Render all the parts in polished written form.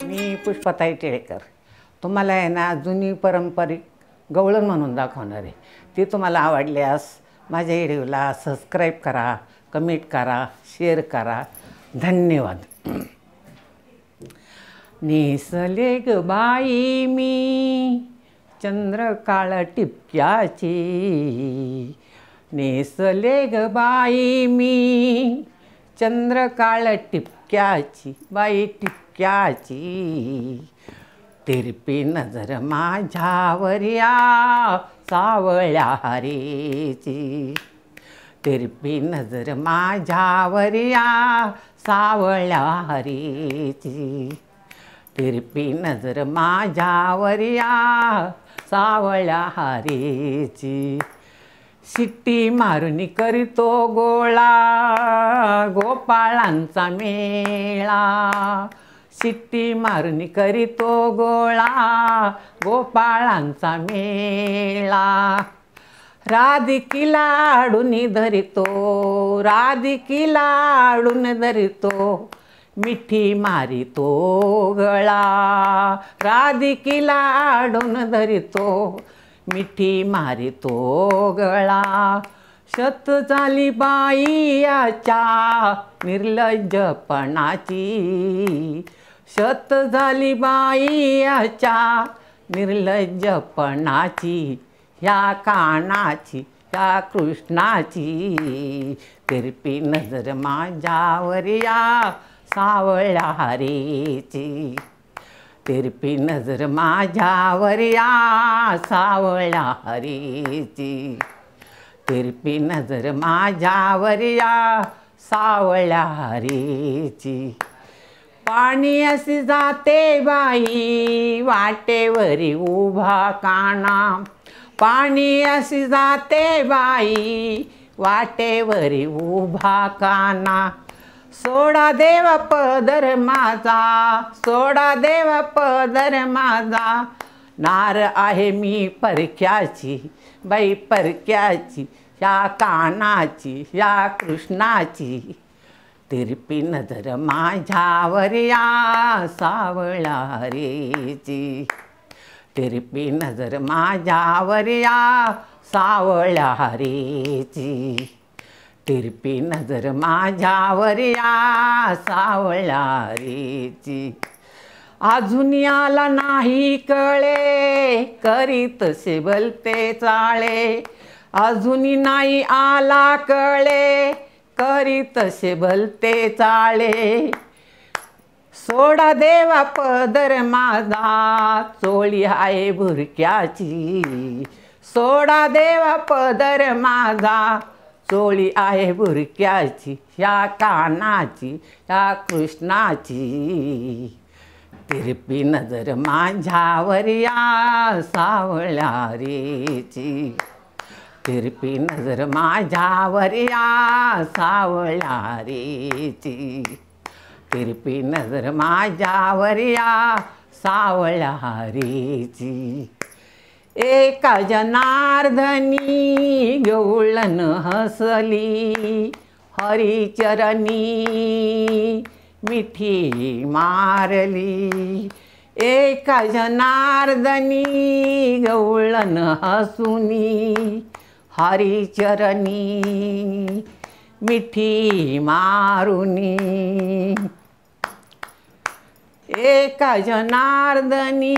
मी पुष्पाताई टिळेकर तुम्हाला आहे ना जुनी पारंपरिक गवळण म्हणून दाखवणार आहे। ती तुम्हाला आवडल्यास माझ्या व्हिडिओला सबस्क्राईब करा, कमेंट करा, शेअर करा। धन्यवाद। नेसले ग बाई मी चंद्रकाळ टिपक्याची, नेसले ग बाई मी चंद्रकाळ टिपक्याची, बाई टिपक्याची। तिरपी नजर माझ्यावरिया सावळ्या हरेची, तिरपी नजर माझ्यावरिया सावळ्या हरेची, तिरपी नजर माझ्यावरिया सावळ्या हरेची। शिट्टी मारून करीतो गोळा गोपाळांचा मेळा, शिट्टी मारून करीतो गोळा गोपाळांचा मेळा। राधिकीला आडून धरितो, राधिकीला आडून धरितो, मिठी मारितो गळा, राधिकीला आडून धरितो, मिठी मारितो गळा। शत झाली बाई याच्या निर्लज्जपणाची, शत झाली बाई याच्या निर्लज्जपणाची। ह्या कानाची ह्या कृष्णाची, तिरपी नजर माझ्यावरिया सावळ्या हरेची, तिरपी नजर माझ्यावरिया सावळ्या हरेची, तिरपी नजर माझ्यावरिया सावळ्या हरेची। पाणी अशी जाते बाई वाटेवरी उभा काना, पाणी अशी जाते बाई वाटेवरी उभा काना। सोडा देवा पदर माझा, सोडा देवा पदर माझा, नार आहे मी परक्याची, बाई परक्याची। ह्या कानाची ह्या कृष्णाची, तिरपी नजर माझ्यावरिया सावळ्या हरेची, तिरपी नजर माझ्यावरिया सावळ्या हरेची, तिरपी नजर माझ्यावरिया सावळ्या हरेची। अजून आला नाही कळे करीत से भलते चाळे, अजून नाही आला कळे करीत से भलते चाळे। सोडा देवा पदर माझा चोळी आहे भुरक्याची, सोडा देवा पदर माझा चोळी आहे भुरक्याची। ह्या कानाची ह्या कृष्णाची, तिरपी नजर माझ्यावरिया सावळ्या हरेची, तिरपी नजर माझ्यावरिया सावळ्या हरेची, तिरपी नजर माझ्यावरिया सावळ्या हरेची। एका जनार्दनी गवळण हसली, हरिचरणी मिठी मारली। एका जनार्दनी गवळण हसुनी, हरिचरणी मिठी मारुनी। एका जनार्दनी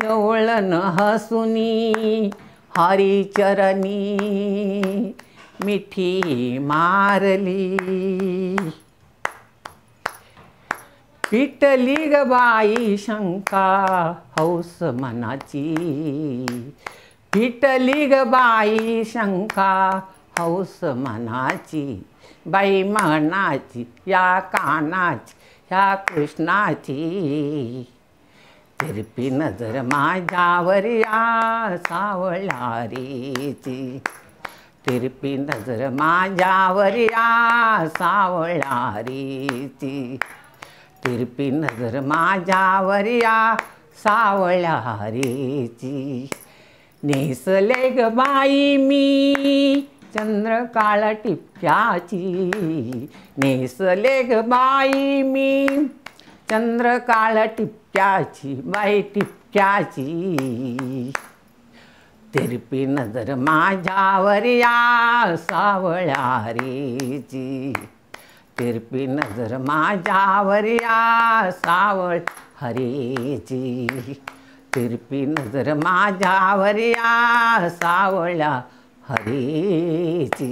गवळण हसुनी, हरिचरणी मिठी मारली। पिटली ग बाई शंका हौस मनाची, पिटली ग बाई शंका हौस मनाची, बाई मनाची या कानाची ह्या कृष्णाची। तिरपी नजर माझ्यावरिया सावळ्या हरेची, तिरपी नजर माझ्यावरिया सावळ्या हरेची, तिरपी नजर माझ्यावरिया सावळ्या हरेची। नेसले ग बाई मी चंद्र काळ टिपक्याची नेसले ग बाई मी, चंद्र काळ टिपक्याची बाई टिपक्याची, तिरपी नजर माझ्यावर या सावळ्या रेची, तिरपी नजर माझ्यावर या सावळ हरेची, तिरपी नजर माझ्यावर या सावळ्या हरेची.